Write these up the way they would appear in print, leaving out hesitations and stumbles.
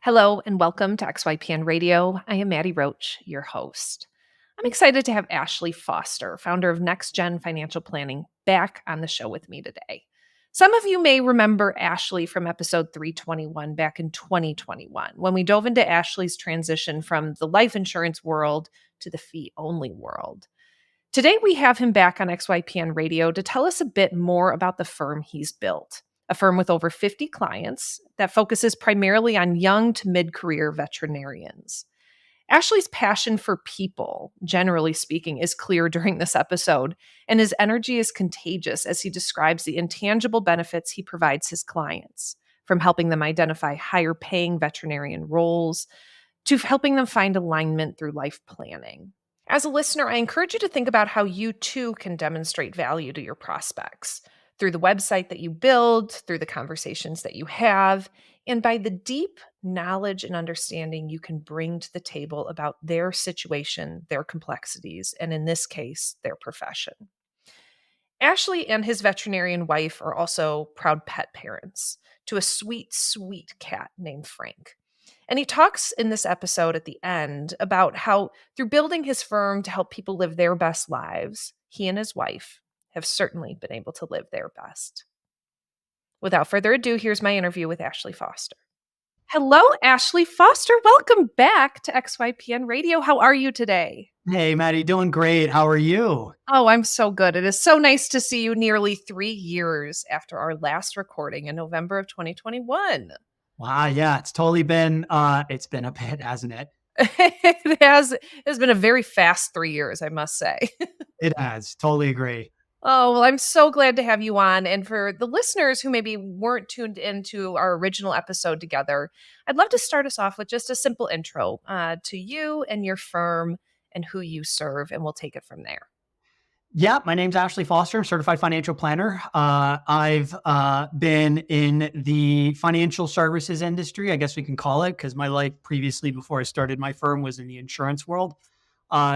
Hello and welcome to XYPN Radio. I am Maddie Roach, your host. I'm excited to have Ashley Foster, founder of Next Gen Financial Planning, back on the show with me today. Some of you may remember Ashley from episode 321 back in 2021, when we dove into Ashley's transition from the life insurance world to the fee-only world. Today, we have him back on XYPN Radio to tell us a bit more about the firm he's built, a firm with over 50 clients that focuses primarily on young to mid-career veterinarians. Ashley's passion for people, generally speaking, is clear during this episode, and his energy is contagious as he describes the intangible benefits he provides his clients, from helping them identify higher paying veterinarian roles to helping them find alignment through life planning. As a listener, I encourage you to think about how you too can demonstrate value to your prospects through the website that you build, through the conversations that you have, and by the deep knowledge and understanding you can bring to the table about their situation, their complexities, and in this case, their profession. Ashley and his veterinarian wife are also proud pet parents to a sweet, sweet cat named Frank. And he talks in this episode at the end about how, through building his firm to help people live their best lives, he and his wife have certainly been able to live their best. Without further ado, here's my interview with Ashley Foster. Hello, Ashley Foster. Welcome back to XYPN Radio. How are you today? Hey, Maddie, doing great. How are you? Oh, I'm so good. It is so nice to see you nearly 3 years after our last recording in November of 2021. Wow, yeah, it's totally been it's been a bit, hasn't it? It's been a very fast 3 years, I must say. It has. Totally agree. Oh, well, I'm so glad to have you on. And for the listeners who maybe weren't tuned into our original episode together, I'd love to start us off with just a simple intro to you and your firm and who you serve, and we'll take it from there. Yeah, my name's Ashley Foster. I'm a certified financial planner. I've been in the financial services industry, I guess we can call it, because my life previously, before I started my firm, was in the insurance world.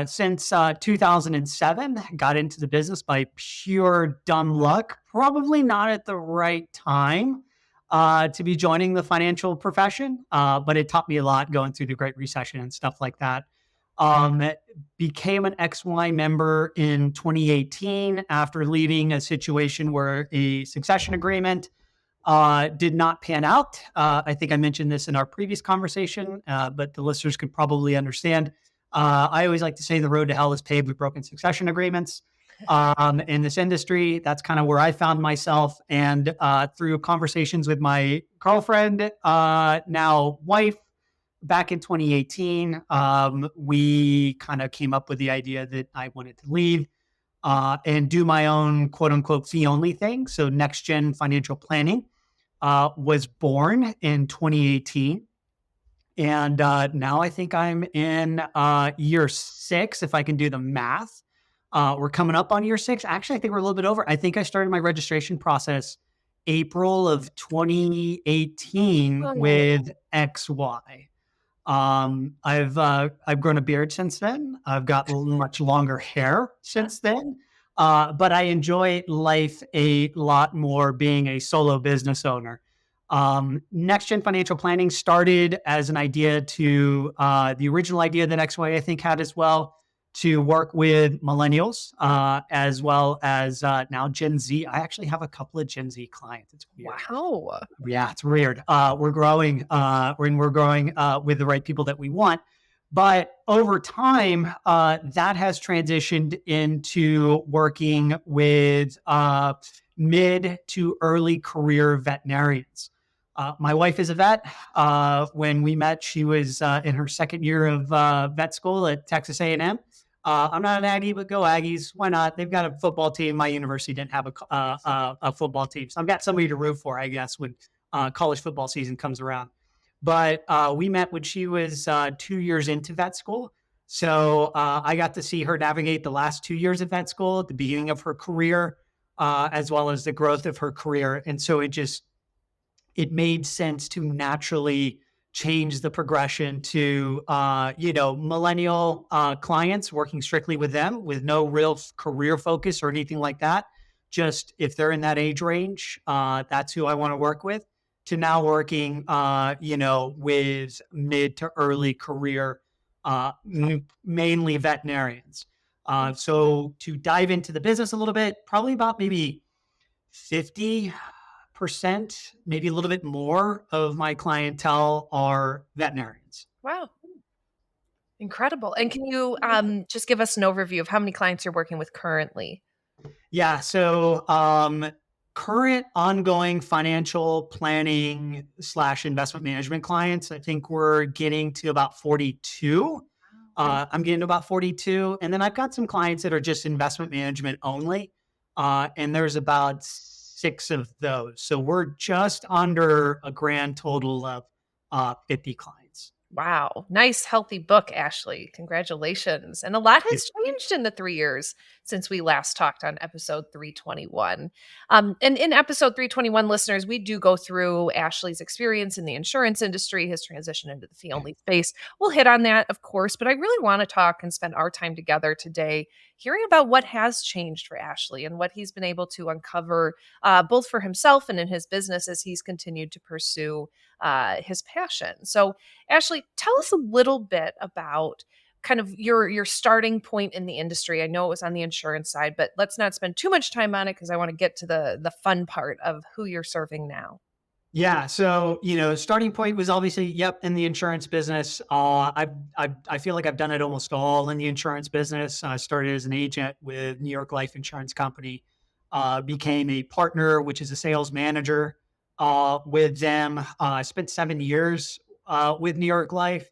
Since 2007, got into the business by pure dumb luck, probably not at the right time to be joining the financial profession, but it taught me a lot going through the Great Recession and stuff like that. Became an XY member in 2018 after leading a situation where a succession agreement did not pan out. I think I mentioned this in our previous conversation, but the listeners could probably understand. I always like to say the road to hell is paved with broken succession agreements. In this industry, that's kind of where I found myself. And through conversations with my girlfriend, now wife, back in 2018, we kind of came up with the idea that I wanted to leave and do my own quote unquote fee only thing. So Next Gen Financial Planning was born in 2018. And now I think I'm in year 6, if I can do the math. We're coming up on year 6. Actually, I think we're a little bit over. I think I started my registration process April of 2018 with XY. I've grown a beard since then. I've got much longer hair since then. But I enjoy life a lot more being a solo business owner. Next Gen Financial Planning started as an idea to the original idea that XY I think had as well, to work with millennials as well as now Gen Z. I actually have a couple of Gen Z clients. It's weird. Wow. Yeah, it's weird. We're growing. We're growing with the right people that we want. But over time, that has transitioned into working with mid to early career veterinarians. My wife is a vet. When we met, she was in her second year of vet school at Texas A&M. I'm not an Aggie, but go Aggies. Why not? They've got a football team. My university didn't have a football team. So I've got somebody to root for, I guess, when college football season comes around. But we met when she was 2 years into vet school. So I got to see her navigate the last 2 years of vet school at the beginning of her career, as well as the growth of her career. And so it made sense to naturally change the progression to, millennial clients, working strictly with them with no real career focus or anything like that. Just if they're in that age range, that's who I want to work with. to now working, with mid to early career, mainly veterinarians. So to dive into the business a little bit, probably about maybe 50%, maybe a little bit more of my clientele are veterinarians. Wow. Incredible. And can you just give us an overview of how many clients you're working with currently? Yeah. So, current ongoing financial planning / investment management clients, I think we're getting to about 42. I'm getting to about 42. And then I've got some clients that are just investment management only. And there's about 6 of those. So we're just under a grand total of 50 clients. Wow. Nice, healthy book, Ashley. Congratulations. And a lot Yeah. has changed in the 3 years since we last talked on episode 321. And in episode 321, listeners, we do go through Ashley's experience in the insurance industry, his transition into the fee only space. We'll hit on that, of course, but I really want to talk and spend our time together today hearing about what has changed for Ashley and what he's been able to uncover both for himself and in his business as he's continued to pursue his passion. So, Ashley, tell us a little bit about kind of your starting point in the industry. I know it was on the insurance side, but let's not spend too much time on it because I want to get to the fun part of who you're serving now. Yeah. So, starting point was obviously, yep, in the insurance business. I feel like I've done it almost all in the insurance business. I started as an agent with New York Life Insurance Company, became a partner, which is a sales manager with them. I spent 7 years with New York Life.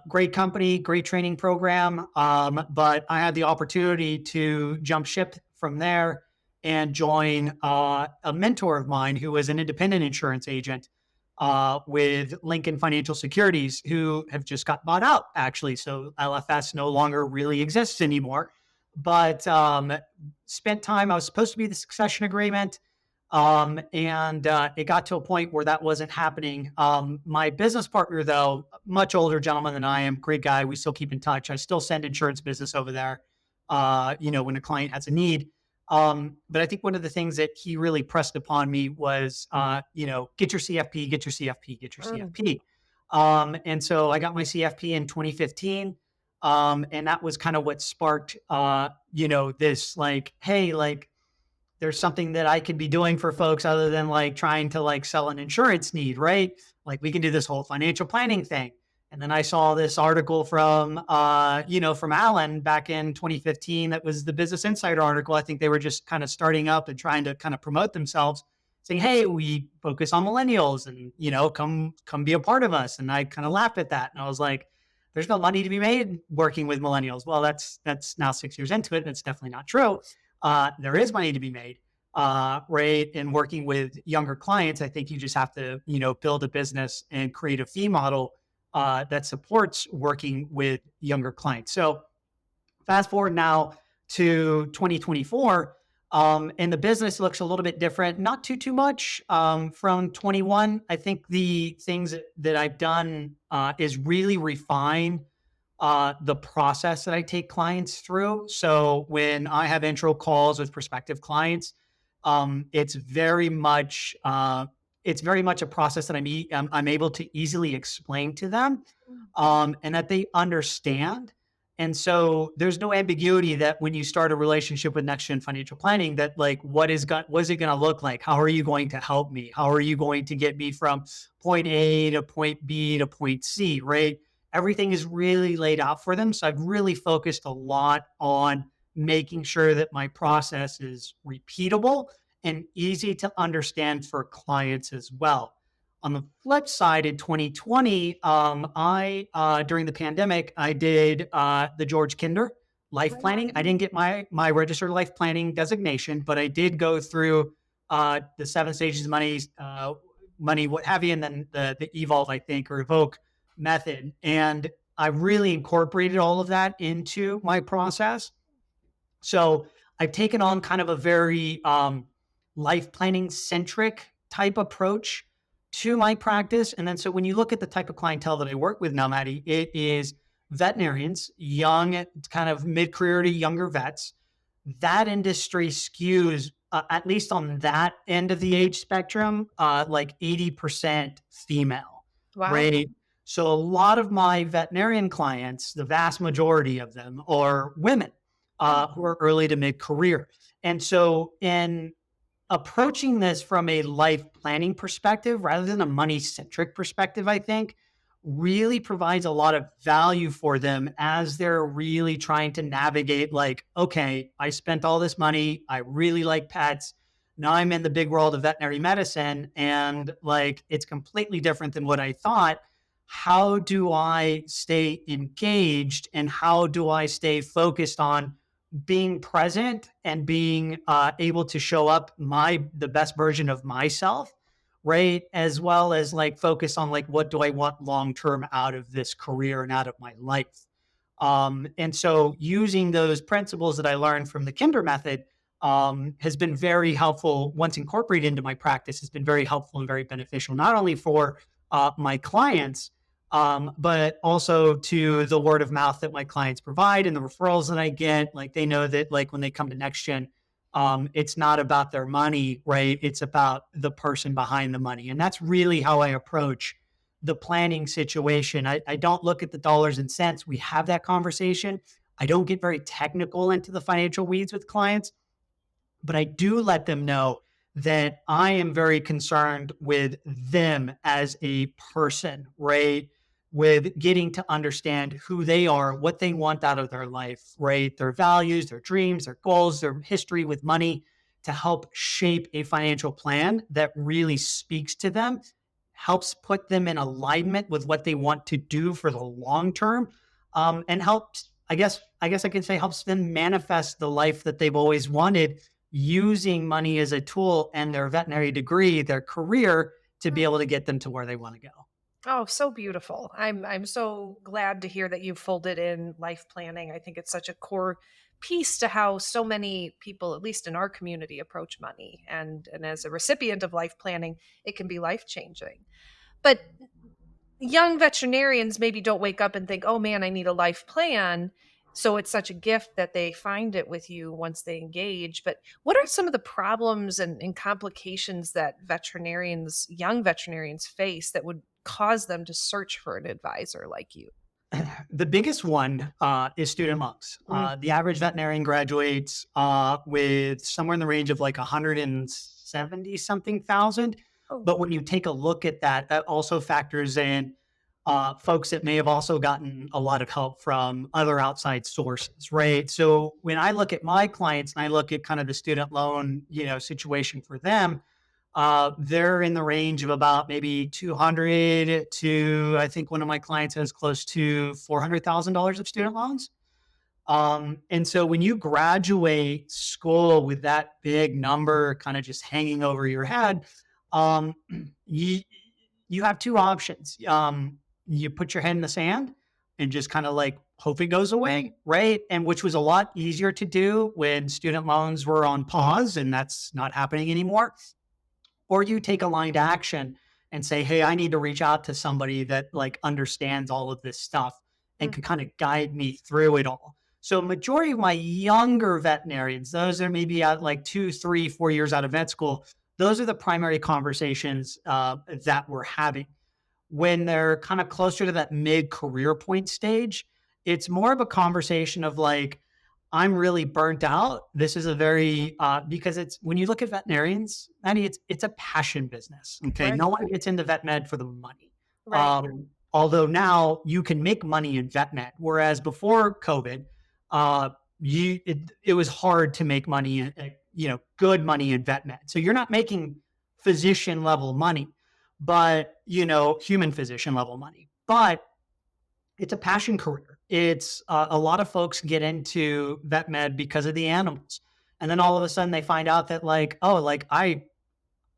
Great company, great training program. But I had the opportunity to jump ship from there and join a mentor of mine who was an independent insurance agent with Lincoln Financial Securities, who have just got bought out, actually. So LFS no longer really exists anymore. But spent time, I was supposed to be the succession agreement. And it got to a point where that wasn't happening. My business partner, though, much older gentleman than I am, great guy. We still keep in touch. I still send insurance business over there, when a client has a need. But I think one of the things that he really pressed upon me was, get your CFP, get your CFP, get your Mm. CFP. And so I got my CFP in 2015. And that was kind of what sparked, this like, hey, like, there's something that I could be doing for folks other than like trying to like sell an insurance need, right? Like we can do this whole financial planning thing. And then I saw this article from, from Alan back in 2015. That was the Business Insider article. I think they were just kind of starting up and trying to kind of promote themselves, saying, "Hey, we focus on millennials, and come be a part of us." And I kind of laughed at that, and I was like, "There's no money to be made working with millennials." Well, that's now 6 years into it, and it's definitely not true. There is money to be made, right? In working with younger clients, I think you just have to, build a business and create a fee model that supports working with younger clients. So fast forward now to 2024, and the business looks a little bit different, not too much from 21. I think the things that I've done is really refine the process that I take clients through. So when I have intro calls with prospective clients, it's very much a process that I'm able to easily explain to them, and that they understand. And so there's no ambiguity that when you start a relationship with Next Gen Financial Planning, that like what is it going to look like? How are you going to help me? How are you going to get me from point A to point B to point C? Right? Everything is really laid out for them. So I've really focused a lot on making sure that my process is repeatable and easy to understand for clients as well. On the flip side, in 2020, I during the pandemic, I did the George Kinder life planning. I didn't get my registered life planning designation, but I did go through the 7 stages of money, what have you, and then the Evolve, I think, or Evoke method. And I really incorporated all of that into my process. So I've taken on kind of a very life planning centric type approach to my practice. And then so when you look at the type of clientele that I work with now, Maddie, it is veterinarians, young, kind of mid-career to younger vets. That industry skews at least on that end of the age spectrum, like 80% female, Wow. right? So a lot of my veterinarian clients, the vast majority of them are women who are early to mid career. And so in approaching this from a life planning perspective rather than a money centric perspective, I think really provides a lot of value for them as they're really trying to navigate like, okay, I spent all this money. I really like pets. Now I'm in the big world of veterinary medicine and like it's completely different than what I thought. How do I stay engaged and how do I stay focused on being present and being able to show up the best version of myself, right? As well as like focus on like what do I want long term out of this career and out of my life. And so using those principles that I learned from the Kinder method has been very helpful once incorporated into my practice, has been very helpful and very beneficial, not only for my clients, but also to the word of mouth that my clients provide and the referrals that I get. Like they know that like when they come to NextGen, it's not about their money, right? It's about the person behind the money. And that's really how I approach the planning situation. I don't look at the dollars and cents. We have that conversation. I don't get very technical into the financial weeds with clients, but I do let them know that I am very concerned with them as a person, right? With getting to understand who they are, what they want out of their life, right? Their values, their dreams, their goals, their history with money to help shape a financial plan that really speaks to them, helps put them in alignment with what they want to do for the long term, and helps, I guess I can say helps them manifest the life that they've always wanted using money as a tool and their veterinary degree, their career to be able to get them to where they want to go. Oh, so beautiful. I'm so glad to hear that you folded in life planning. I think it's such a core piece to how so many people, at least in our community, approach money. And as a recipient of life planning, it can be life changing. But young veterinarians maybe don't wake up and think, oh man, I need a life plan. So it's such a gift that they find it with you once they engage. But what are some of the problems and complications that veterinarians, young veterinarians face that would cause them to search for an advisor like you? The biggest one is student loans. Mm. The average veterinarian graduates with somewhere in the range of like 170 something thousand. Oh, But when you take a look at that, that also factors in folks that may have also gotten a lot of help from other outside sources, right? So when I look at my clients and I look at kind of the student loan, situation for them, they're in the range of about maybe 200 to, I think one of my clients has close to $400,000 of student loans. And so when you graduate school with that big number kind of just hanging over your head, um, you, you have two options. You put your head in the sand and just kind of like hope it goes away, right? And which was a lot easier to do when student loans were on pause, and that's not happening anymore. Or you take aligned action and say, hey, I need to reach out to somebody that like understands all of this stuff and mm, can kind of guide me through it all. So majority of my younger veterinarians, those are maybe at like 2, 3, 4 years out of vet school, those are the primary conversations that we're having. When they're kind of closer to that mid-career point stage, it's more of a conversation of like, I'm really burnt out. This is a very because it's when you look at veterinarians, Maddie, it's a passion business. Okay, right, no one gets into vet med for the money. right. Although now you can make money in vet med, whereas before COVID, uh, it was hard to make money, good money in vet med. So you're not making physician level money, but human physician level money. But it's a passion career. It's a lot of folks get into vet med because of the animals, and then all of a sudden they find out that like, oh, like I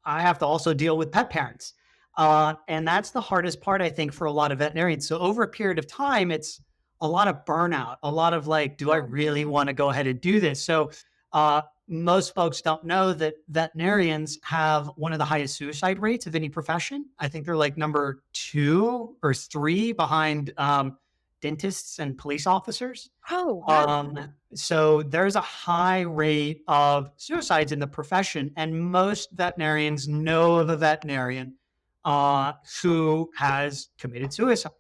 have to also deal with pet parents, and that's the hardest part I think for a lot of veterinarians. So over a period of time, it's a lot of burnout, a lot of like, do I really want to go ahead and do this? So uh, most folks don't know that veterinarians have one of the highest suicide rates of any profession. I think they're like number 2 or 3 behind dentists and police officers. Oh, wow. So there's a high rate of suicides in the profession, and most veterinarians know of a veterinarian who has committed suicide.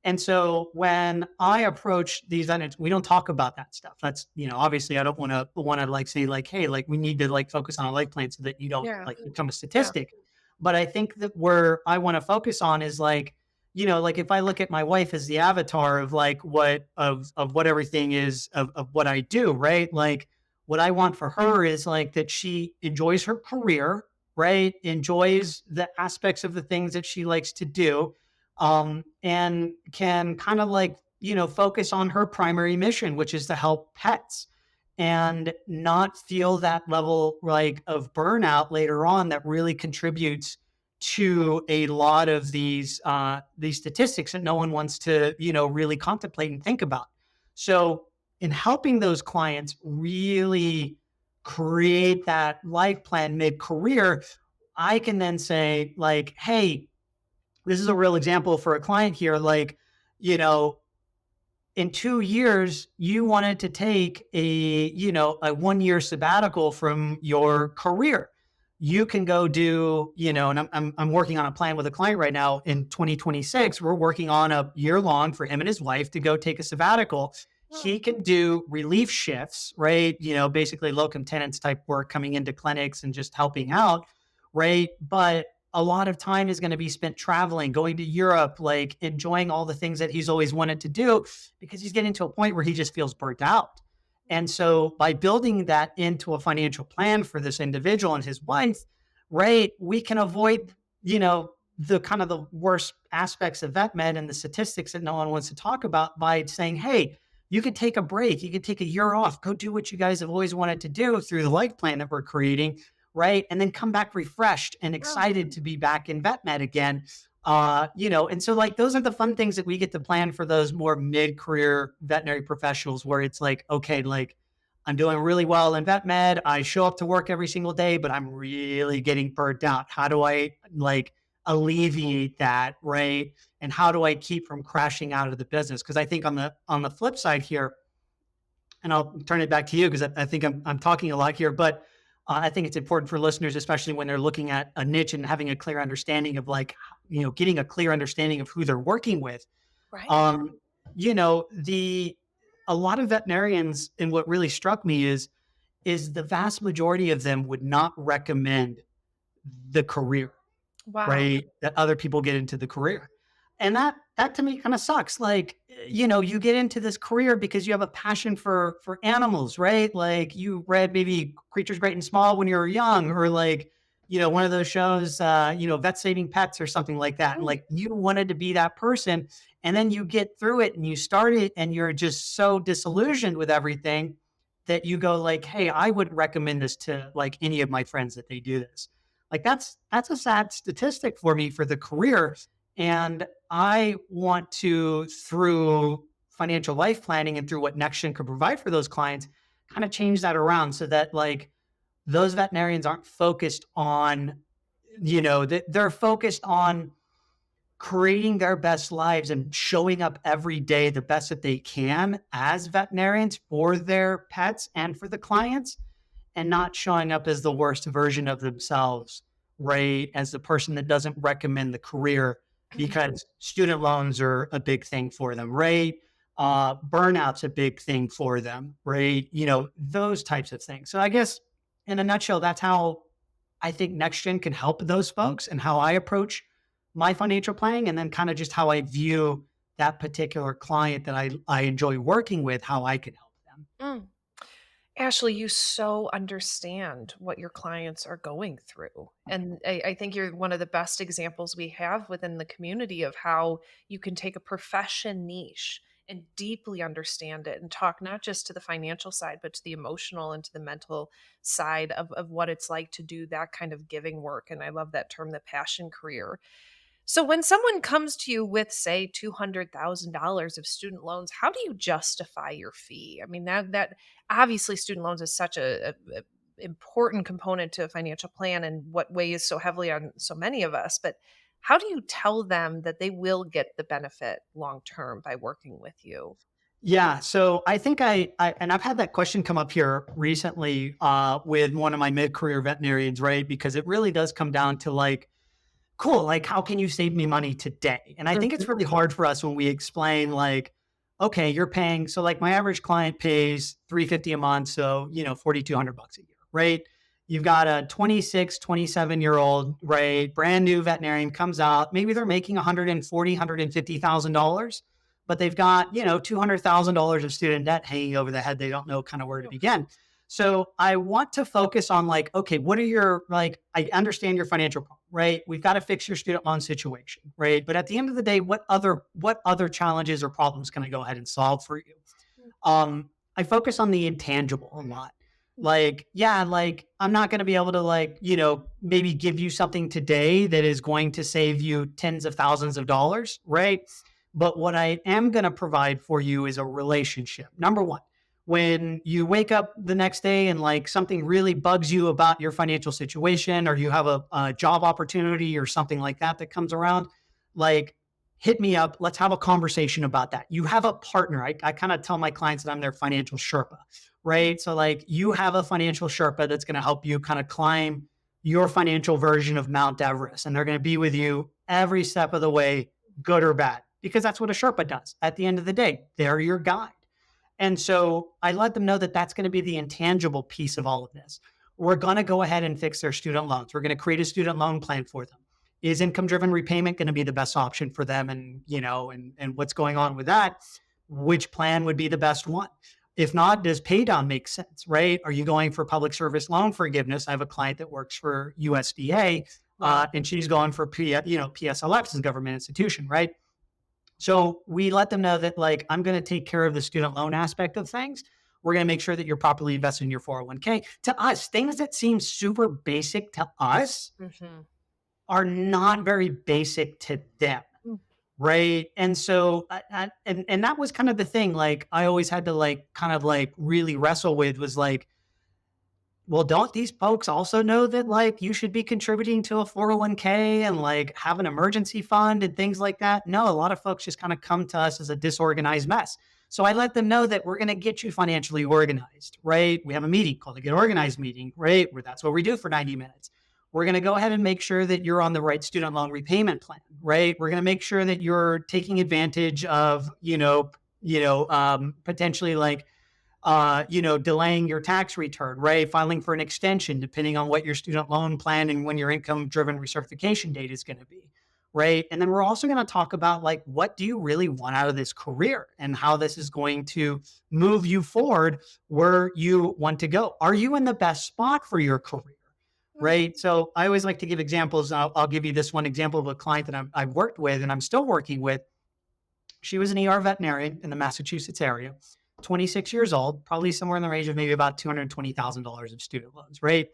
And so when I approach these veterinarians, we don't talk about that stuff. That's, obviously I don't want to like say like, hey, like we need to like focus on a life plan so that you don't Yeah. like become a Yeah. statistic. But I think that where I want to focus on is like, like if I look at my wife as the avatar of like what everything is of what I do, right? Like what I want for her is like that she enjoys her career, right? Enjoys the aspects of the things that she likes to do, and can kind of like, focus on her primary mission, which is to help pets and not feel that level like of burnout later on that really contributes to a lot of these statistics that no one wants to, really contemplate and think about. So in helping those clients really create that life plan mid-career, I can then say like, hey, this is a real example for a client here. Like, you know, in 2 years, you wanted to take a 1 year sabbatical from your career. You can go do, and I'm working on a plan with a client right now in 2026. We're working on a year long for him and his wife to go take a sabbatical. He can do relief shifts, right? Basically locum tenens type work coming into clinics and just helping out, right? But a lot of time is going to be spent traveling, going to Europe, like enjoying all the things that he's always wanted to do because he's getting to a point where he just feels burnt out. And so by building that into a financial plan for this individual and his wife, right, we can avoid, the kind of the worst aspects of vet med and the statistics that no one wants to talk about by saying, hey, you could take a break, you could take a year off, go do what you guys have always wanted to do through the life plan that we're creating, right? And then come back refreshed and excited to be back in vet med again. And so like those are the fun things that we get to plan for those more mid-career veterinary professionals where it's like, okay, like I'm doing really well in vet med. I show up to work every single day, but I'm really getting burnt out. How do I like alleviate that, right? And how do I keep from crashing out of the business? Because I think on the flip side here, and I'll turn it back to you because I think I'm talking a lot here, but I think it's important for listeners, especially when they're looking at a niche and having a clear understanding of like, getting a clear understanding of who they're working with. Right. The a lot of veterinarians, and what really struck me is the vast majority of them would not recommend the career, Wow. right? That other people get into the career. And that to me kind of sucks. Like, you get into this career because you have a passion for animals, right? Like you read maybe Creatures Great and Small when you were young, or like, one of those shows, Vet Saving Pets or something like that. And Mm. like you wanted to be that person. And then you get through it and you start it and you're just so disillusioned with everything that you go like, hey, I wouldn't recommend this to like any of my friends that they do this. Like that's a sad statistic for me for the career. And I want to, through financial life planning and through what NextGen could provide for those clients, kind of change that around so that like those veterinarians aren't focused on, they're focused on creating their best lives and showing up every day the best that they can as veterinarians for their pets and for the clients, and not showing up as the worst version of themselves, right? As the person that doesn't recommend the career because student loans are a big thing for them, right? Burnout's a big thing for them, right? Those types of things. So I guess in a nutshell, that's how I think NextGen can help those folks and how I approach my financial planning, and then kind of just how I view that particular client that I enjoy working with, how I can help them. Mm. Ashley, you so understand what your clients are going through. And I think you're one of the best examples we have within the community of how you can take a profession niche and deeply understand it and talk not just to the financial side, but to the emotional and to the mental side of what it's like to do that kind of giving work. And I love that term, the passion career. So when someone comes to you with, say, $200,000 of student loans, how do you justify your fee? I mean, that obviously student loans is such a important component to a financial plan and what weighs so heavily on so many of us. But How do you tell them that they will get the benefit long term by working with you? Yeah. So I think and I've had that question come up here recently with one of my mid-career veterinarians, right? Because it really does come down to like, cool, like how can you save me money today? And I think Mhm. it's really hard for us when we explain like, okay, you're paying. So like my average client pays 350 a month. So, 4,200 bucks a year, right? You've got a 26, 27-year-old, right? Brand new veterinarian comes out. Maybe they're making 140, $150,000, but they've got, $200,000 of student debt hanging over their head. They don't know kind of where to begin. So I want to focus on like, okay, what are your, like, I understand your financial problem, right? We've got to fix your student loan situation, right? But at the end of the day, what other challenges or problems can I go ahead and solve for you? I focus on the intangible a lot. Like, yeah, like I'm not going to be able to like, maybe give you something today that is going to save you tens of thousands of dollars, right? But what I am going to provide for you is a relationship. Number one, when you wake up the next day and like something really bugs you about your financial situation, or you have a job opportunity or something like that that comes around, like hit me up. Let's have a conversation about that. You have a partner. I kind of tell my clients that I'm their financial Sherpa, right? So like you have a financial Sherpa that's going to help you kind of climb your financial version of Mount Everest. And they're going to be with you every step of the way, good or bad, because that's what a Sherpa does. At the end of the day, they're your guide. And so I let them know that that's going to be the intangible piece of all of this. We're going to go ahead and fix their student loans. We're going to create a student loan plan for them. Is income driven repayment going to be the best option for them? And, and what's going on with that? Which plan would be the best one? If not, does pay down make sense, right? Are you going for public service loan forgiveness? I have a client that works for USDA, and she's going for PSLF, is a government institution, right? So we let them know that like, I'm going to take care of the student loan aspect of things. We're going to make sure that you're properly invested in your 401k. To us, things that seem super basic to us Mhm. are not very basic to them. Mm. Right. And so, and that was kind of the thing. Like, I always had to like, kind of like really wrestle with was like, well, don't these folks also know that like you should be contributing to a 401k and like have an emergency fund and things like that? No, a lot of folks just kind of come to us as a disorganized mess. So I let them know that we're going to get you financially organized, right? We have a meeting called the Get Organized meeting, right? Where that's what we do for 90 minutes. We're going to go ahead and make sure that you're on the right student loan repayment plan, right? We're going to make sure that you're taking advantage of, potentially like delaying your tax return, right? Filing for an extension, depending on what your student loan plan and when your income driven recertification date is going to be, right? And then we're also going to talk about like, what do you really want out of this career and how this is going to move you forward where you want to go. Are you in the best spot for your career? Right. So I always like to give examples. I'll give you this one example of a client that I've worked with and I'm still working with. She was an ER veterinarian in the Massachusetts area, 26 years old, probably somewhere in the range of maybe about $220,000 of student loans, right?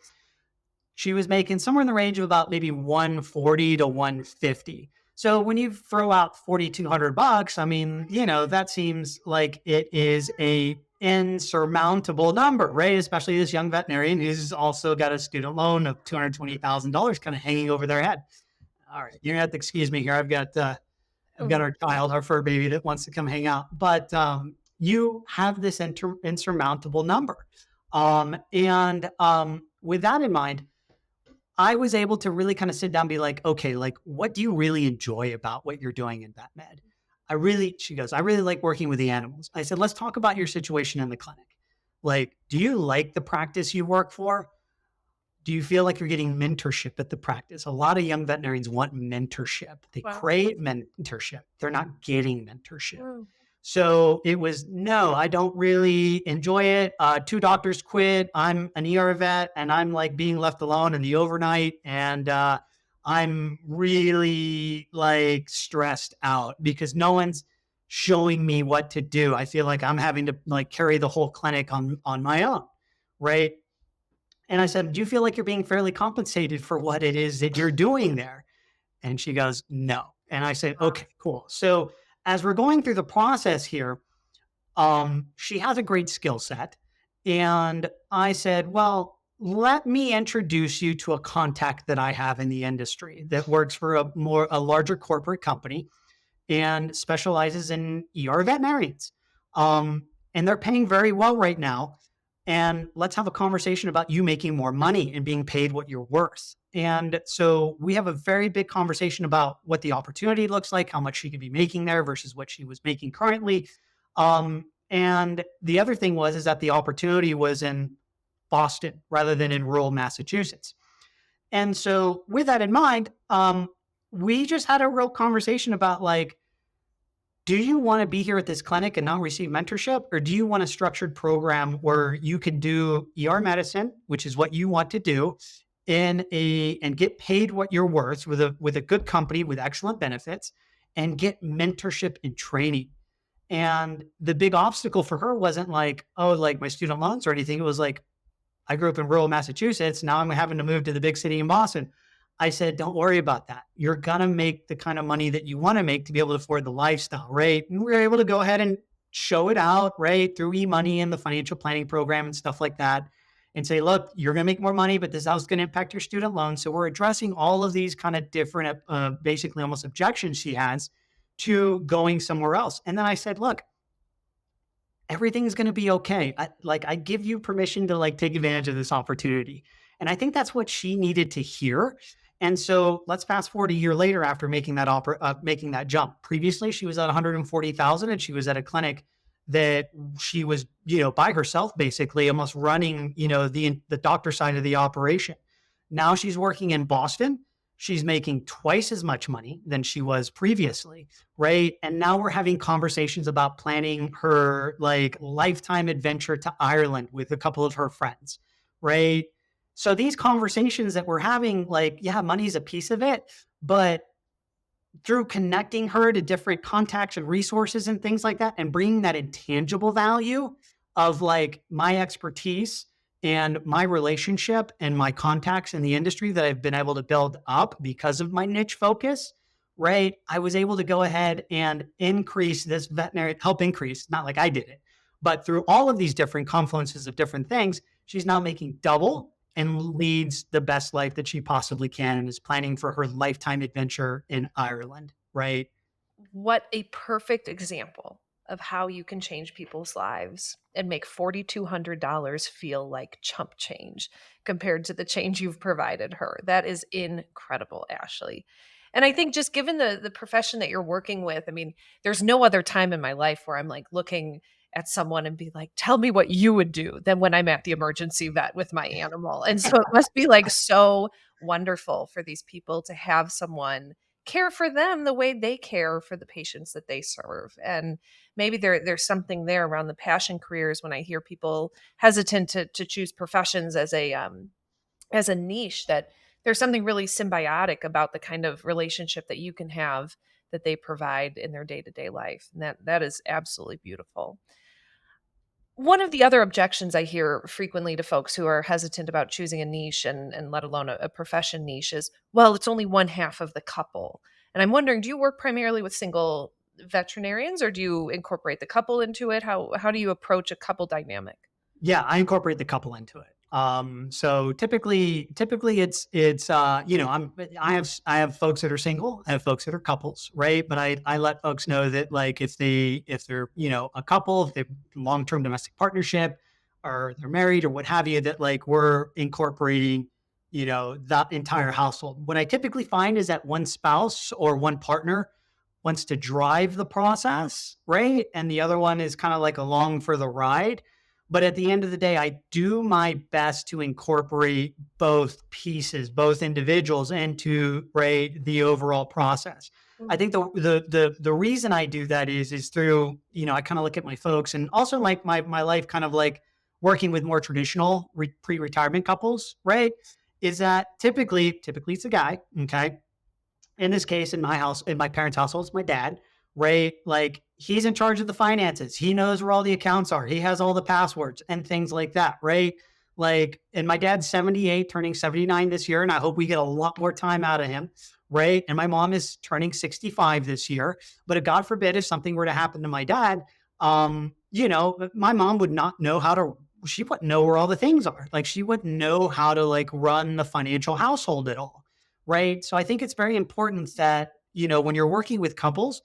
She was making somewhere in the range of about maybe 140 to 150. So when you throw out 4,200 bucks, I mean, that seems like it is a insurmountable number, right? Especially this young veterinarian who's also got a student loan of $220,000 kind of hanging over their head. All right, you're gonna have to excuse me here. I've got our child, our fur baby that wants to come hang out. But you have this insurmountable number. And with that in mind, I was able to really kind of sit down and be like, okay, like, what do you really enjoy about what you're doing in vet med? She goes, I really like working with the animals. I said, let's talk about your situation in the clinic. Like, do you like the practice you work for? Do you feel like you're getting mentorship at the practice? A lot of young veterinarians want mentorship. They Wow. crave mentorship. They're not getting mentorship. Mm. So it was, no, I don't really enjoy it. Two doctors quit. I'm an ER vet and I'm like being left alone in the overnight. And I'm really like stressed out because no one's showing me what to do. I feel like I'm having to like carry the whole clinic on my own. Right. And I said, do you feel like you're being fairly compensated for what it is that you're doing there? And she goes, no. And I said, okay, cool. So as we're going through the process here, she has a great skill set. And I said, well, let me introduce you to a contact that I have in the industry that works for a larger corporate company and specializes in ER veterinarians. And they're paying very well right now. And let's have a conversation about you making more money and being paid what you're worth. And so we have a very big conversation about what the opportunity looks like, how much she could be making there versus what she was making currently. And the other thing is that the opportunity was in Boston rather than in rural Massachusetts. And so with that in mind, we just had a real conversation about like, do you want to be here at this clinic and not receive mentorship? Or do you want a structured program where you can do ER medicine, which is what you want to do, and get paid what you're worth with a good company with excellent benefits and get mentorship and training? And the big obstacle for her wasn't like, oh, like my student loans or anything. It was like, I grew up in rural Massachusetts. Now I'm having to move to the big city in Boston. I said, don't worry about that. You're going to make the kind of money that you want to make to be able to afford the lifestyle, right? And we were able to go ahead and show it out, right, through eMoney and the financial planning program and stuff like that, and say, look, you're going to make more money, but this is going to impact your student loan. So we're addressing all of these kind of different, basically almost objections she has to going somewhere else. And then I said, look, everything's going to be okay. I give you permission to like take advantage of this opportunity. And I think that's what she needed to hear. And so let's fast forward a year later after making that jump. Previously, she was at 140,000 and she was at a clinic that she was, by herself, basically almost running, the doctor side of the operation. Now she's working in Boston. She's making twice as much money than she was previously, right? And now we're having conversations about planning her like lifetime adventure to Ireland with a couple of her friends, right? So these conversations that we're having, like, yeah, money's a piece of it, but through connecting her to different contacts and resources and things like that, and bringing that intangible value of like my expertise and my relationship and my contacts in the industry that I've been able to build up because of my niche focus, right? I was able to go ahead and increase this veterinary, help increase, not like I did it, but through all of these different confluences of different things, she's now making double and leads the best life that she possibly can and is planning for her lifetime adventure in Ireland, right? What a perfect example of how you can change people's lives and make $4,200 feel like chump change compared to the change you've provided her. That is incredible, Ashley. And I think just given the profession that you're working with, I mean, there's no other time in my life where I'm like looking at someone and be like, tell me what you would do than when I'm at the emergency vet with my animal. And so it must be like so wonderful for these people to have someone care for them the way they care for the patients that they serve. And maybe there's something there around the passion careers when I hear people hesitant to choose professions as a niche, that there's something really symbiotic about the kind of relationship that you can have that they provide in their day-to-day life. And that is absolutely beautiful. One of the other objections I hear frequently to folks who are hesitant about choosing a niche and let alone a profession niche is, well, it's only one half of the couple. And I'm wondering, do you work primarily with single veterinarians or do you incorporate the couple into it? How do you approach a couple dynamic? Yeah, I incorporate the couple into it. So typically it's I have folks that are single, I have folks that are couples, right? But I let folks know that like if they're a couple, if they're long-term domestic partnership, or they're married or what have you, that like we're incorporating that entire household. What I typically find is that one spouse or one partner wants to drive the process, right? And the other one is kind of like along for the ride. But at the end of the day, I do my best to incorporate both pieces, both individuals into the overall process. I think the reason I do that is through, I kind of look at my folks and also like my life kind of like working with more traditional pre-retirement couples, right? Is that typically it's a guy, okay? In this case, in my parents' household, it's my dad, right? Like he's in charge of the finances. He knows where all the accounts are. He has all the passwords and things like that, right? Like, and my dad's 78, turning 79 this year, and I hope we get a lot more time out of him, right? And my mom is turning 65 this year. But if God forbid, if something were to happen to my dad, my mom would not know how to she wouldn't know where all the things are. Like she wouldn't know how to like run the financial household at all. Right. So I think it's very important that, when you're working with couples,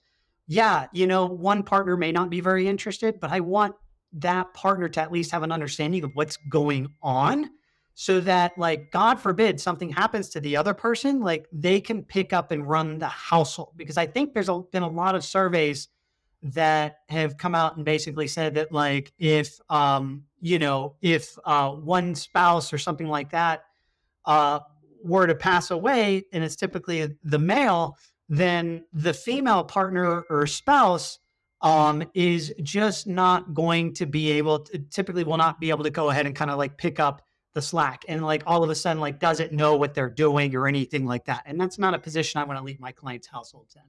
yeah, one partner may not be very interested, but I want that partner to at least have an understanding of what's going on so that, like, God forbid something happens to the other person, like they can pick up and run the household. Because I think been a lot of surveys that have come out and basically said that, like, if one spouse or something like that uh, were to pass away, and it's typically the male, then the female partner or spouse is just not going to be able to, typically will not be able to go ahead and kind of like pick up the slack and like all of a sudden like doesn't know what they're doing or anything like that. And that's not a position I want to leave my clients' households in.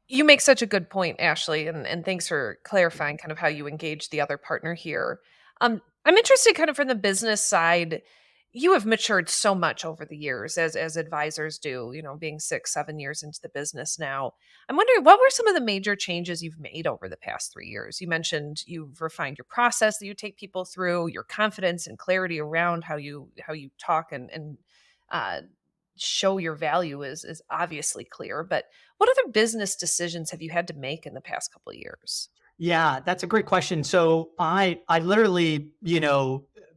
You make such a good point, Ashley, and thanks for clarifying kind of how you engage the other partner here. I'm interested kind of from the business side. You have matured so much over the years as advisors do, being 6, 7 years into the business now. I'm wondering what were some of the major changes you've made over the past 3 years? You mentioned you've refined your process that you take people through, your confidence and clarity around how you talk and uh, show your value is obviously clear, but what other business decisions have you had to make in the past couple of years? Yeah, that's a great question. So I literally,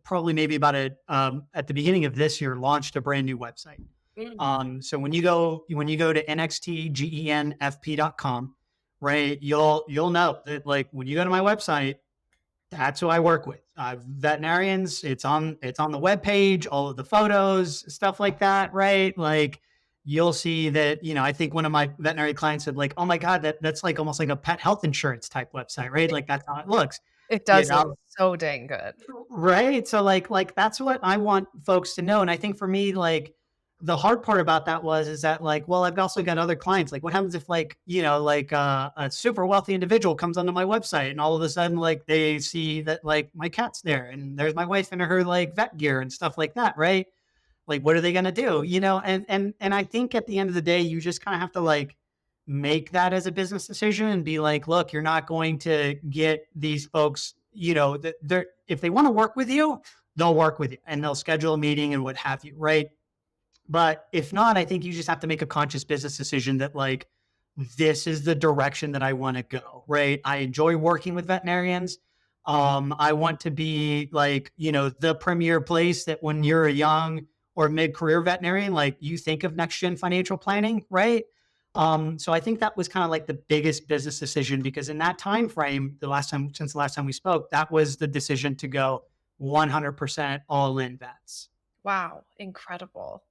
probably maybe about at the beginning of this year, launched a brand new website. Mm. So when you go to nxtgenfp.com, right, you'll know that like when you go to my website, that's who I work with. Veterinarians. It's on the webpage, all of the photos, stuff like that, right? Like you'll see that, I think one of my veterinary clients said, like, oh my God, that's like almost like a pet health insurance type website, right? It Like that's how it looks. it You does look know, so dang good. Right. So like that's what I want folks to know. And I think for me, like the hard part about that is that like, well, I've also got other clients. Like what happens if like, like a super wealthy individual comes onto my website and all of a sudden like they see that like my cat's there and there's my wife in her like vet gear and stuff like that, right? Like what are they gonna do? And I think at the end of the day, you just kind of have to like make that as a business decision and be like, look, you're not going to get these folks, that they're if they want to work with you, they'll work with you and they'll schedule a meeting and what have you, right? But if not, I think you just have to make a conscious business decision that like this is the direction that I want to go, right? I enjoy working with veterinarians. I want to be like, the premier place that when you're a young or mid-career veterinarian, like you think of next gen financial planning, right? So I think that was kind of like the biggest business decision because in that time frame, since the last time we spoke, that was the decision to go 100% all in vets. Wow, incredible.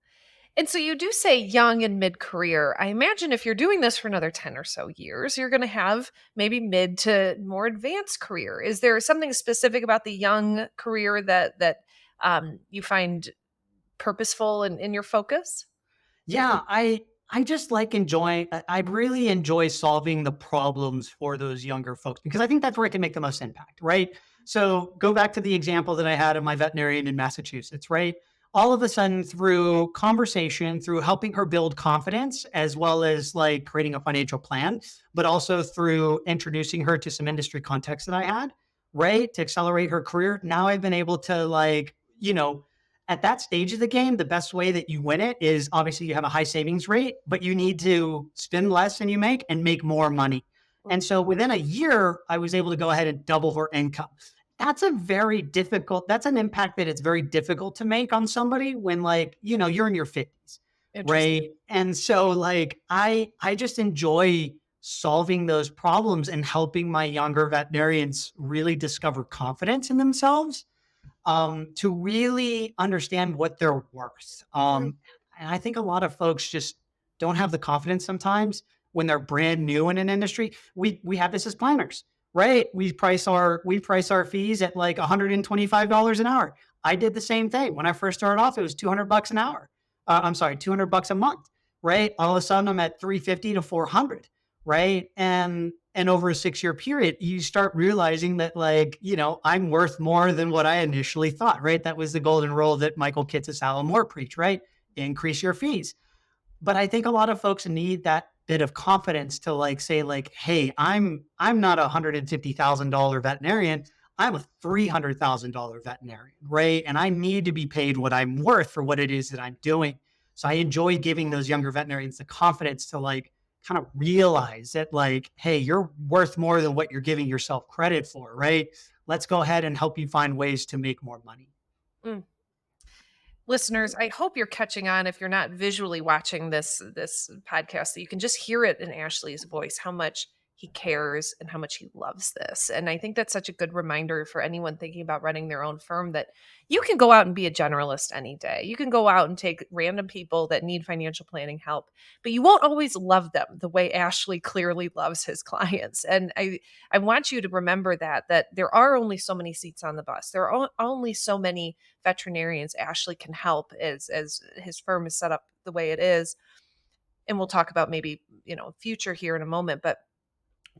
And so you do say young and mid-career. I imagine if you're doing this for another 10 or so years, you're going to have maybe mid to more advanced career. Is there something specific about the young career that you find purposeful in your focus? Yeah, I just like enjoying I really enjoy solving the problems for those younger folks because I think that's where I can make the most impact, right? So go back to the example that I had of my veterinarian in Massachusetts, right? All of a sudden, through conversation, through helping her build confidence, as well as like creating a financial plan, but also through introducing her to some industry context that I had, right? To accelerate her career. Now I've been able to like, at that stage of the game, the best way that you win it is obviously you have a high savings rate, but you need to spend less than you make and make more money. And so within a year, I was able to go ahead and double her income. That's an impact that it's very difficult to make on somebody when like, you're in your 50s, Interesting. right? And so like I just enjoy solving those problems and helping my younger veterinarians really discover confidence in themselves to really understand what they're worth. And I think a lot of folks just don't have the confidence sometimes when they're brand new in an industry. We have this as planners, right? We price our fees at like $125 an hour. I did the same thing when I first started off. It was $200 an hour. I'm sorry, $200 a month, right? All of a sudden, I'm at 350 to 400, right? And over a 6-year period, you start realizing that like, I'm worth more than what I initially thought, right? That was the golden rule that Michael Kitces, Moore preached, right? Increase your fees. But I think a lot of folks need that bit of confidence to like say like, hey, I'm not a $150,000 veterinarian. I'm a $300,000 veterinarian, right? And I need to be paid what I'm worth for what it is that I'm doing. So I enjoy giving those younger veterinarians the confidence to like kind of realize that like, hey, you're worth more than what you're giving yourself credit for, right? Let's go ahead and help you find ways to make more money. Mm. Listeners, I hope you're catching on if you're not visually watching this podcast, that you can just hear it in Ashley's voice, how much he cares and how much he loves this. And I think that's such a good reminder for anyone thinking about running their own firm, that you can go out and be a generalist any day. You can go out and take random people that need financial planning help, but you won't always love them the way Ashley clearly loves his clients. And I want you to remember that there are only so many seats on the bus. There are only so many veterinarians Ashley can help as his firm is set up the way it is. And we'll talk about maybe, future here in a moment, but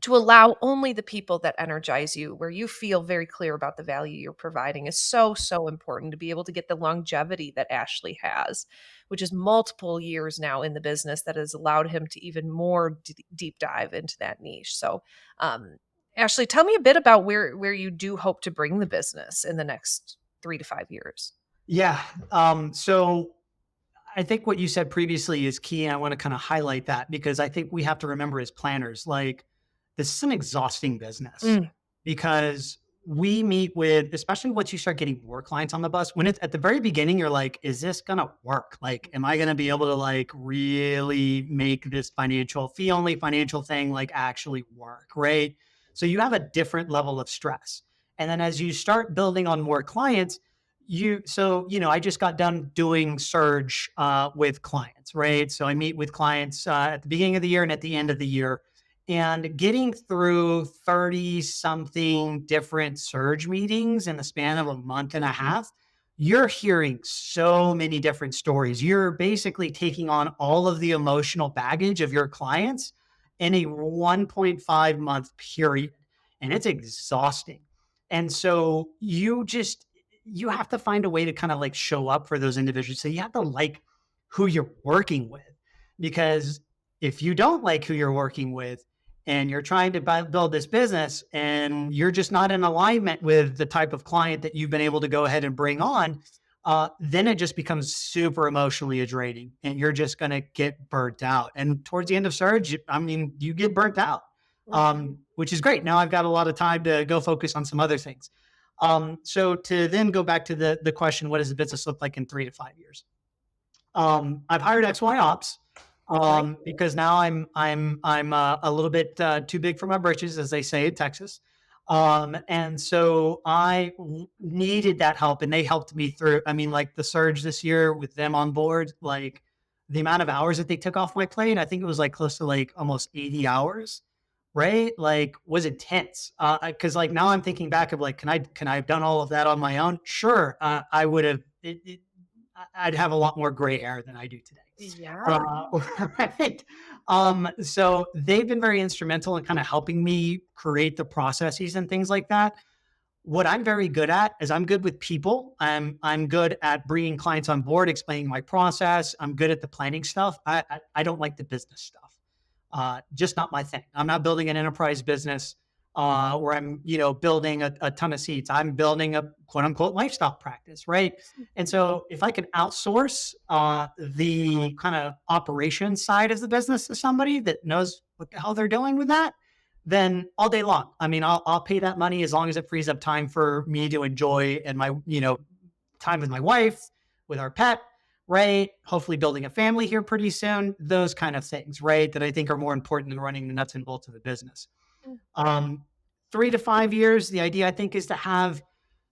to allow only the people that energize you, where you feel very clear about the value you're providing, is so, so important to be able to get the longevity that Ashley has, which is multiple years now in the business, that has allowed him to even more deep dive into that niche. So, Ashley, tell me a bit about where you do hope to bring the business in the next 3 to 5 years. Yeah. So I think what you said previously is key. And I want to kind of highlight that because I think we have to remember as planners, like this is an exhausting business Mm. because we meet with, especially once you start getting more clients on the bus, when it's at the very beginning, you're like, is this going to work? Like, am I going to be able to like really make this fee only financial thing like actually work? Right. So you have a different level of stress. And then as you start building on more clients, I just got done doing surge with clients, right? So I meet with clients at the beginning of the year and at the end of the year, and getting through 30 something different surge meetings in the span of a month and a half, you're hearing so many different stories. You're basically taking on all of the emotional baggage of your clients in a 1.5 month period, and it's exhausting. And so you have to find a way to kind of like show up for those individuals. So you have to like who you're working with, because if you don't like who you're working with and you're trying to build this business and you're just not in alignment with the type of client that you've been able to go ahead and bring on, then it just becomes super emotionally draining and you're just going to get burnt out. And towards the end of surge, you get burnt out, which is great. Now I've got a lot of time to go focus on some other things. So to then go back to the question, what does the business look like in 3 to 5 years? I've hired XY Ops because now I'm a little bit too big for my britches, as they say in Texas. And so I needed that help, and they helped me through. I mean, like the surge this year with them on board, like the amount of hours that they took off my plate, I think it was like close to like almost 80 hours. Right? Like was intense. Cause like now I'm thinking back of like, can I have done all of that on my own? Sure. I would have, I'd have a lot more gray hair than I do today. Yeah. Right. So they've been very instrumental in kind of helping me create the processes and things like that. What I'm very good at is I'm good with people. I'm good at bringing clients on board, explaining my process. I'm good at the planning stuff. I don't like the business stuff. Just not my thing. I'm not building an enterprise business where I'm, building a ton of seats. I'm building a quote unquote lifestyle practice, right? And so if I can outsource the kind of operations side of the business to somebody that knows what the hell they're doing with that, then all day long. I mean, I'll pay that money as long as it frees up time for me to enjoy and my, time with my wife, with our pet, right? Hopefully building a family here pretty soon, those kind of things, right? That I think are more important than running the nuts and bolts of the business. 3 to 5 years, the idea I think is to have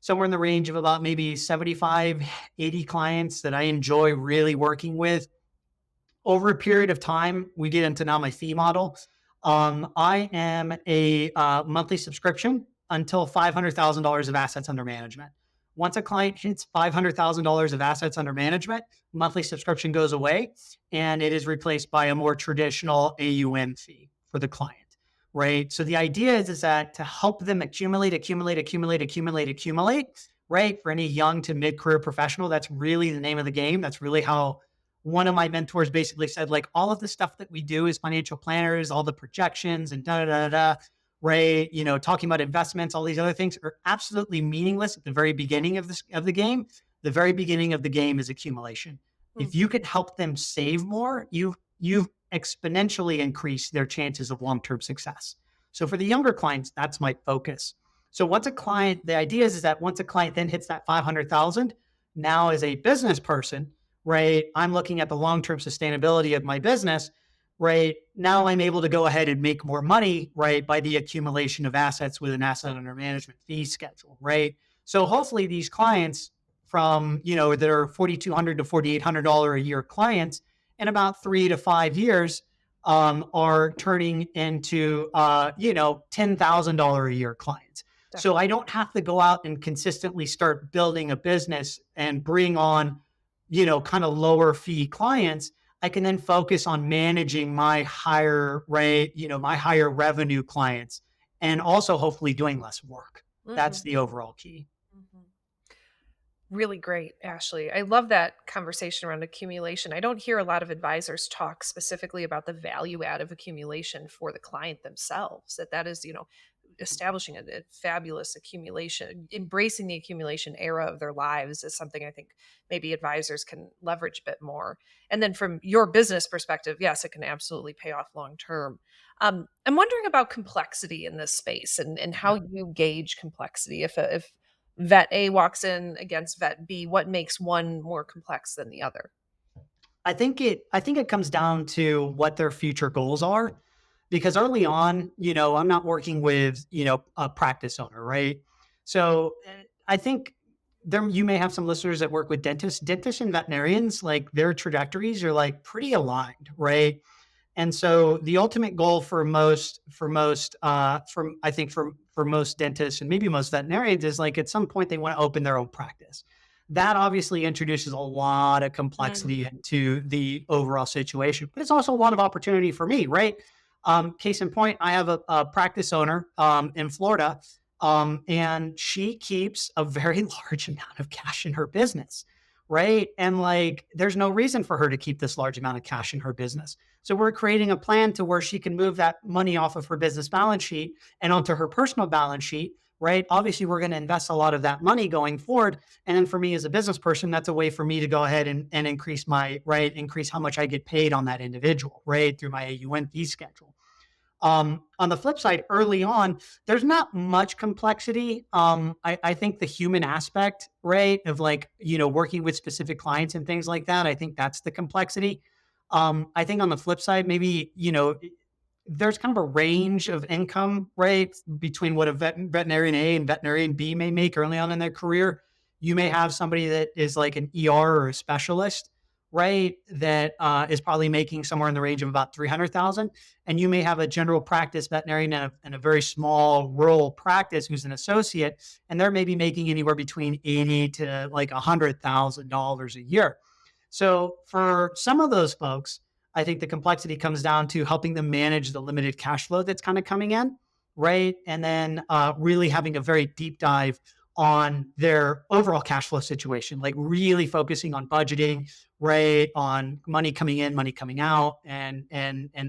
somewhere in the range of about maybe 75, 80 clients that I enjoy really working with. Over a period of time, we get into now my fee model. I am a monthly subscription until $500,000 of assets under management. Once a client hits $500,000 of assets under management, monthly subscription goes away and it is replaced by a more traditional AUM fee for the client, right? So the idea is that to help them accumulate, right? For any young to mid-career professional, that's really the name of the game. That's really how one of my mentors basically said, like, all of the stuff that we do as financial planners, all the projections and right? Talking about investments, all these other things are absolutely meaningless at the very beginning of the game. The very beginning of the game is accumulation. If you could help them save more, you've exponentially increased their chances of long-term success. So for the younger clients, that's my focus. So the idea is that once a client then hits that 500,000, now as a business person, right, I'm looking at the long-term sustainability of my business, right? Now I'm able to go ahead and make more money, right, by the accumulation of assets with an asset under management fee schedule, right? So hopefully these clients from, that are $4,200 to $4,800 a year clients in about 3 to 5 years are turning into, $10,000 a year clients. So I don't have to go out and consistently start building a business and bring on, kind of lower fee clients. I can then focus on managing my higher rate, my higher revenue clients, and also hopefully doing less work. That's the overall key. Really great, Ashley. I love that conversation around accumulation. I don't hear a lot of advisors talk specifically about the value add of accumulation for the client themselves. That is, establishing a fabulous accumulation, embracing the accumulation era of their lives is something I think maybe advisors can leverage a bit more. And then from your business perspective, yes, it can absolutely pay off long term. I'm wondering about complexity in this space and how you gauge complexity. If vet A walks in against vet B, what makes one more complex than the other? I think it comes down to what their future goals are, because early on, I'm not working with, a practice owner, right? So I think you may have some listeners that work with dentists and veterinarians, like their trajectories are like pretty aligned, right? And so the ultimate goal for most dentists and maybe most veterinarians is like at some point they want to open their own practice. That obviously introduces a lot of complexity into the overall situation, but it's also a lot of opportunity for me, right? Case in point, I have a practice owner in Florida, and she keeps a very large amount of cash in her business, right? And like, there's no reason for her to keep this large amount of cash in her business. So we're creating a plan to where she can move that money off of her business balance sheet and onto her personal balance sheet, right? Obviously, we're going to invest a lot of that money going forward. And then for me as a business person, that's a way for me to go ahead and increase increase how much I get paid on that individual, right? Through my AUM fee schedule. On the flip side, early on, there's not much complexity. I think the human aspect, right, of like, working with specific clients and things like that, I think that's the complexity. I think on the flip side, maybe, there's kind of a range of income, right, between what a veterinarian A and veterinarian B may make early on in their career. You may have somebody that is like an ER or a specialist, right, that is probably making somewhere in the range of about 300,000, and you may have a general practice veterinarian in a very small rural practice who's an associate, and they're maybe making anywhere between 80 to like $100,000 a year. So for some of those folks, I think the complexity comes down to helping them manage the limited cash flow that's kind of coming in, right? And then really having a very deep dive on their overall cash flow situation, like really focusing on budgeting, right? On money coming in, money coming out, and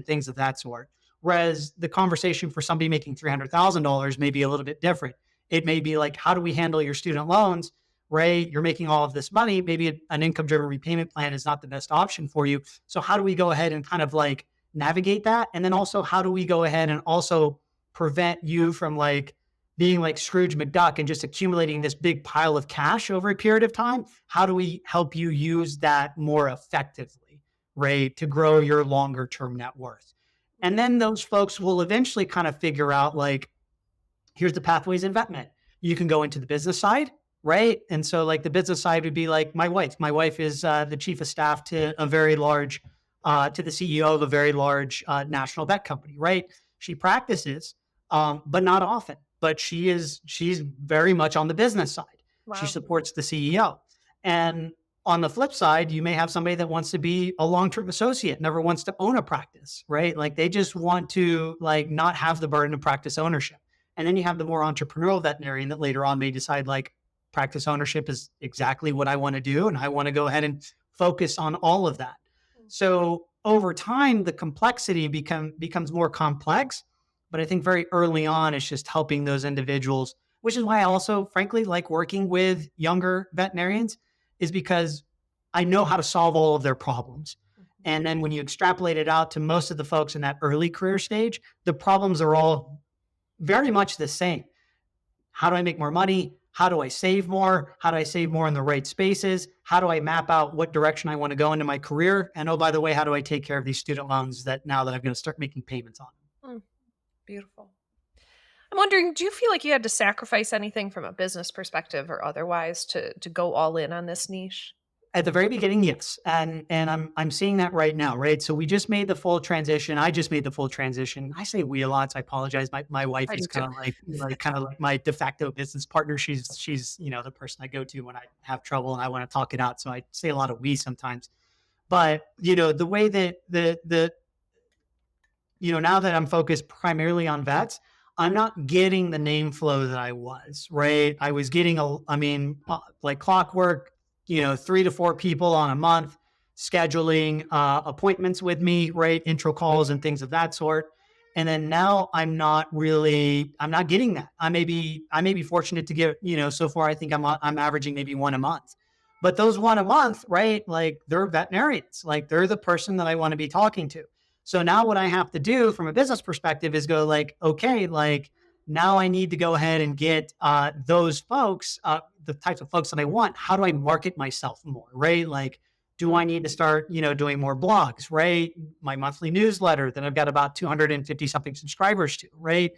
things of that sort. Whereas the conversation for somebody making $300,000 may be a little bit different. It may be like, how do we handle your student loans? Right? You're making all of this money. Maybe an income-driven repayment plan is not the best option for you. So how do we go ahead and kind of like navigate that? And then also, how do we go ahead and also prevent you from like being like Scrooge McDuck and just accumulating this big pile of cash over a period of time? How do we help you use that more effectively, right, to grow your longer term net worth? And then those folks will eventually kind of figure out like, here's the pathways in VetMed. You can go into the business side, right? And so like the business side would be like my wife. My wife is the chief of staff to a very large, to the CEO of a very large national vet company, right? She practices, but not often. But she's very much on the business side. Wow. She supports the CEO. And on the flip side, you may have somebody that wants to be a long-term associate, never wants to own a practice, right? Like they just want to like not have the burden of practice ownership. And then you have the more entrepreneurial veterinarian that later on may decide like practice ownership is exactly what I want to do. And I want to go ahead and focus on all of that. So over time, the complexity becomes more complex, But I think very early on, it's just helping those individuals, which is why I also, frankly, like working with younger veterinarians, is because I know how to solve all of their problems. And then when you extrapolate it out to most of the folks in that early career stage, the problems are all very much the same. How do I make more money? How do I save more? How do I save more in the right spaces? How do I map out what direction I want to go into my career? And oh, by the way, how do I take care of these student loans that now that I'm going to start making payments on? Mm, beautiful. I'm wondering, do you feel like you had to sacrifice anything from a business perspective or otherwise to go all in on this niche? At the very beginning, yes, and I'm seeing that right now, right? So we just made the full transition. I just made the full transition. I say we a lot, so I apologize. My wife I is do too. kind of like my de facto business partner. She's the person I go to when I have trouble and I want to talk it out. So I say a lot of we sometimes. But the way that the now that I'm focused primarily on vets, I'm not getting the name flow that I was, right? I was getting like clockwork, 3 to 4 people on a month scheduling appointments with me, right? Intro calls and things of that sort. And then now I'm not getting that. I may be fortunate to get, so far I think I'm averaging maybe one a month. But those one a month, right? Like they're veterinarians, like they're the person that I want to be talking to. So now what I have to do from a business perspective is go like, okay, like now I need to go ahead and get those folks, the types of folks that I want. How do I market myself more, right? Like, do I need to start, doing more blogs, right? My monthly newsletter that I've got about 250 something subscribers to, right?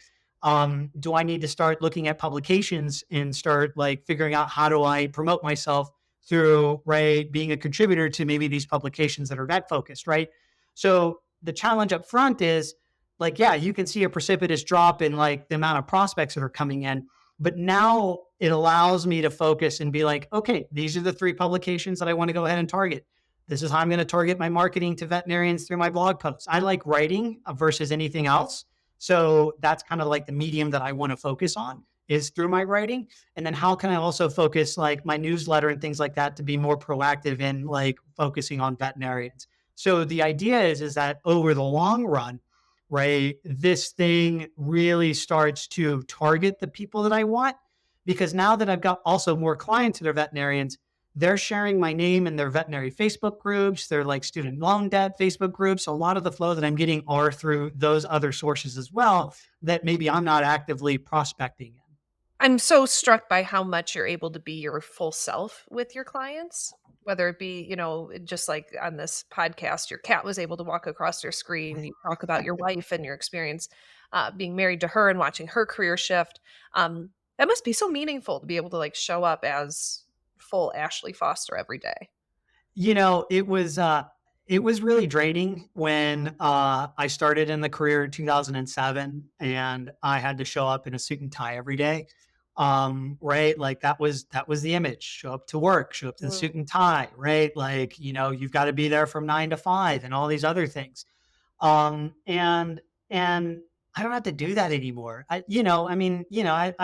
Do I need to start looking at publications and start like figuring out how do I promote myself through, right, being a contributor to maybe these publications that are vet focused, right? So the challenge up front is like, yeah, you can see a precipitous drop in like the amount of prospects that are coming in. But now it allows me to focus and be like, okay, these are the 3 publications that I want to go ahead and target. This is how I'm going to target my marketing to veterinarians through my blog posts. I like writing versus anything else. So that's kind of like the medium that I want to focus on is through my writing. And then how can I also focus like my newsletter and things like that to be more proactive in like focusing on veterinarians. So the idea is that over the long run, right, this thing really starts to target the people that I want, because now that I've got also more clients that are veterinarians, they're sharing my name in their veterinary Facebook groups, they're like student loan debt Facebook groups. So a lot of the flow that I'm getting are through those other sources as well that maybe I'm not actively prospecting in. I'm so struck by how much you're able to be your full self with your clients, whether it be, just like on this podcast, your cat was able to walk across your screen. You talk about your wife and your experience being married to her and watching her career shift. That must be so meaningful to be able to like show up as full Ashley Foster every day. It was really draining when I started in the career in 2007 and I had to show up in a suit and tie every day. Right. Like that was the image. Show up to work, show up to the Mm. suit and tie, right? Like, you've got to be there from 9 to 5 and all these other things. And I don't have to do that anymore. I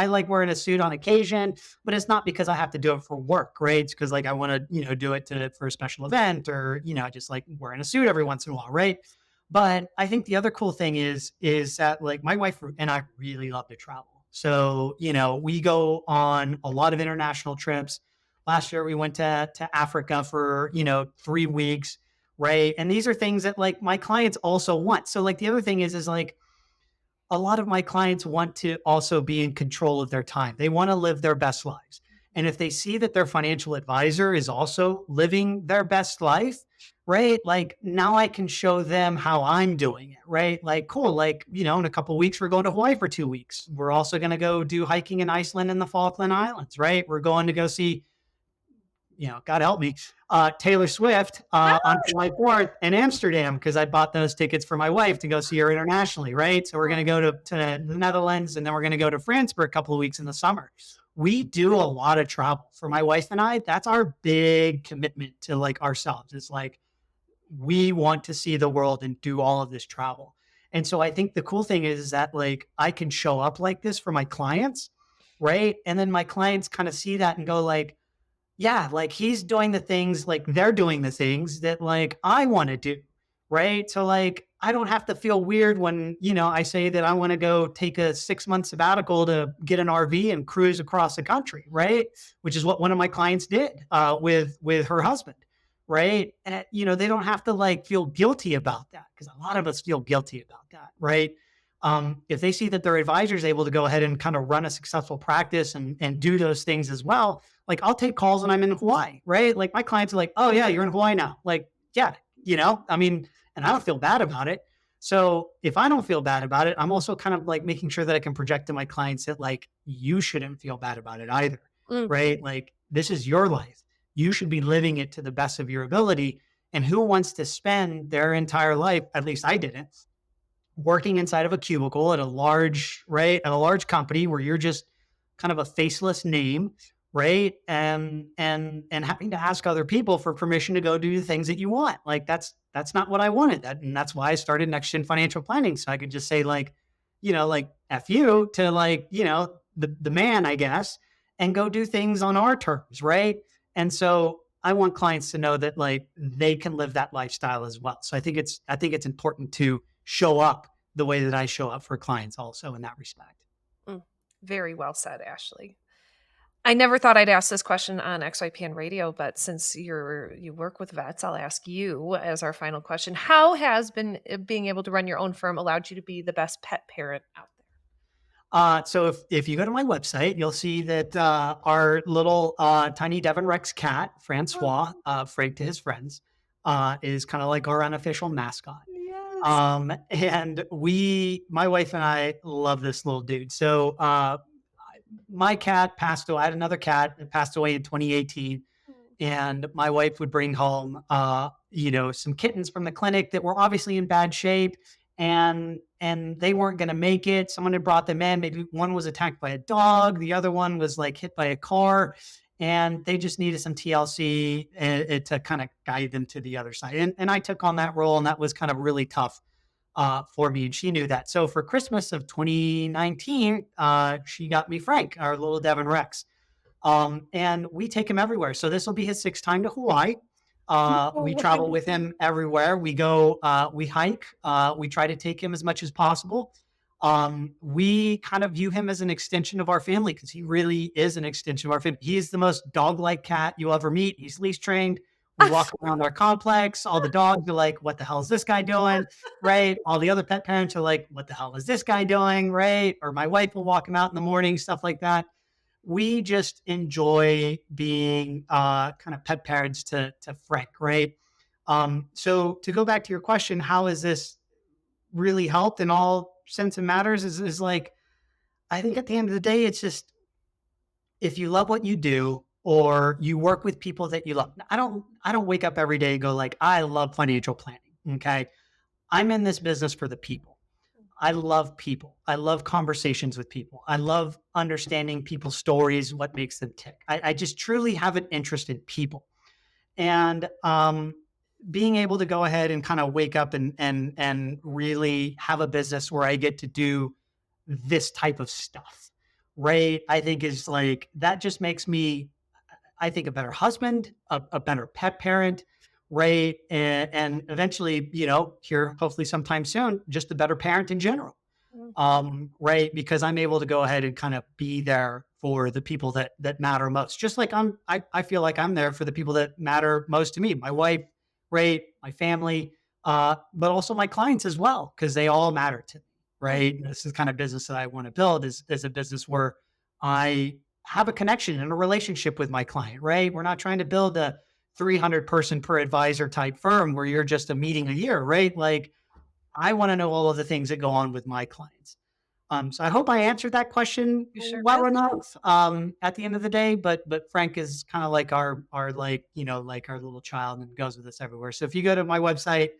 like wearing a suit on occasion, but it's not because I have to do it for work, right? It's because like I want to, do it for a special event or, I just like wearing a suit every once in a while, right? But I think the other cool thing is that like my wife and I really love to travel. So, we go on a lot of international trips. Last year we went to Africa for, 3 weeks, right? And these are things that like my clients also want. So like the other thing is like a lot of my clients want to also be in control of their time. They want to live their best lives. And if they see that their financial advisor is also living their best life, right? Like now I can show them how I'm doing it, right? Like, cool. Like, in a couple of weeks, we're going to Hawaii for 2 weeks. We're also going to go do hiking in Iceland and the Falkland Islands, right? We're going to go see, God help me, Taylor Swift on July 4th in Amsterdam because I bought those tickets for my wife to go see her internationally, right? So we're going to go to the Netherlands and then we're going to go to France for a couple of weeks in the summer. We do a lot of travel for my wife and I. That's our big commitment to like ourselves. It's like we want to see the world and do all of this travel. And so I think the cool thing is that like I can show up like this for my clients, right? And then my clients kind of see that and go like, yeah, like he's doing the things, like they're doing the things that like I want to do, right? So like, I don't have to feel weird when, I say that I want to go take a 6 month sabbatical to get an RV and cruise across the country, right? Which is what one of my clients did with her husband, right? And they don't have to like feel guilty about that, because a lot of us feel guilty about that, right? If they see that their advisor is able to go ahead and kind of run a successful practice and do those things as well, like I'll take calls when I'm in Hawaii, right? Like my clients are like, oh yeah, you're in Hawaii now. Like, yeah, I mean, and I don't feel bad about it. So if I don't feel bad about it, I'm also kind of like making sure that I can project to my clients that like, you shouldn't feel bad about it either, Mm. right? Like this is your life. You should be living it to the best of your ability. And who wants to spend their entire life, at least I didn't, working inside of a cubicle at a large, right, at a large company where you're just kind of a faceless name, right? And having to ask other people for permission to go do the things that you want. Like that's not what I wanted. And that's why I started Next Gen Financial Planning. So I could just say like, like F you to like, the man, I guess, and go do things on our terms, right? And so I want clients to know that like they can live that lifestyle as well. So I think it's important to show up the way that I show up for clients also in that respect. Mm. Very well said, Ashley. I never thought I'd ask this question on XYPN Radio, but since you work with vets, I'll ask you as our final question. How has being able to run your own firm allowed you to be the best pet parent out there? So if you go to my website, you'll see that our little tiny Devon Rex cat, Francois, Frank to his friends, is kind of like our unofficial mascot. Yes. And my wife and I love this little dude. So my cat passed away. I had another cat that passed away in 2018. And my wife would bring home, some kittens from the clinic that were obviously in bad shape, and they weren't going to make it. Someone had brought them in. Maybe one was attacked by a dog. The other one was like hit by a car, and they just needed some TLC to kind of guide them to the other side. And I took on that role, and that was kind of really tough for me. And she knew that. So for Christmas of 2019, she got me Frank, our little Devon Rex. And we take him everywhere. So this will be his sixth time to Hawaii. We travel with him everywhere. We go, we hike. We try to take him as much as possible. We kind of view him as an extension of our family, because he really is an extension of our family. He is the most dog-like cat you'll ever meet. He's leash trained. We walk around our complex. All the dogs are like, what the hell is this guy doing? Right. All the other pet parents are like, what the hell is this guy doing? Right. Or my wife will walk him out in the morning, stuff like that. We just enjoy being kind of pet parents to Frank, right? So to go back to your question, how has this really helped in all sense of matters is like, I think at the end of the day, it's just, if you love what you do or you work with people that you love. I don't wake up every day and go like, I love financial planning. Okay. I'm in this business for the people. I love people. I love conversations with people. I love understanding people's stories, what makes them tick. I just truly have an interest in people. And being able to go ahead and kind of wake up and really have a business where I get to do this type of stuff, right? I think is like, that just makes me, I think, a better husband, a better pet parent, right? And eventually, here, hopefully sometime soon, just a better parent in general. Right. Because I'm able to go ahead and kind of be there for the people that matter most. Just like I feel like I'm there for the people that matter most to me, my wife, right? My family, but also my clients as well, because they all matter to me, right? And this is the kind of business that I want to build is a business where I have a connection and a relationship with my client, right? We're not trying to build a 300 person per advisor type firm where you're just a meeting a year, right? Like, I want to know all of the things that go on with my clients. So I hope I answered that question well enough at the end of the day, but Frank is kind of like our like, like our little child, and goes with us everywhere. So if you go to my website,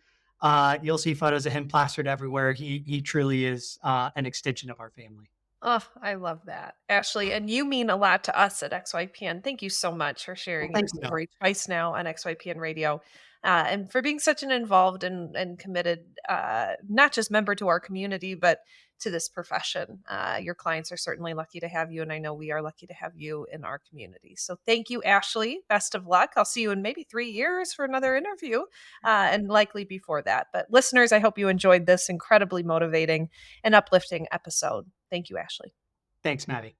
you'll see photos of him plastered everywhere. He truly is an extension of our family. Oh, I love that, Ashley. And you mean a lot to us at XYPN. Thank you so much for sharing your story twice now on XYPN Radio, and for being such an involved and committed, not just member to our community, but to this profession. Your clients are certainly lucky to have you, and I know we are lucky to have you in our community. So thank you, Ashley. Best of luck. I'll see you in maybe 3 years for another interview, and likely before that. But listeners, I hope you enjoyed this incredibly motivating and uplifting episode. Thank you, Ashley. Thanks, Maddie.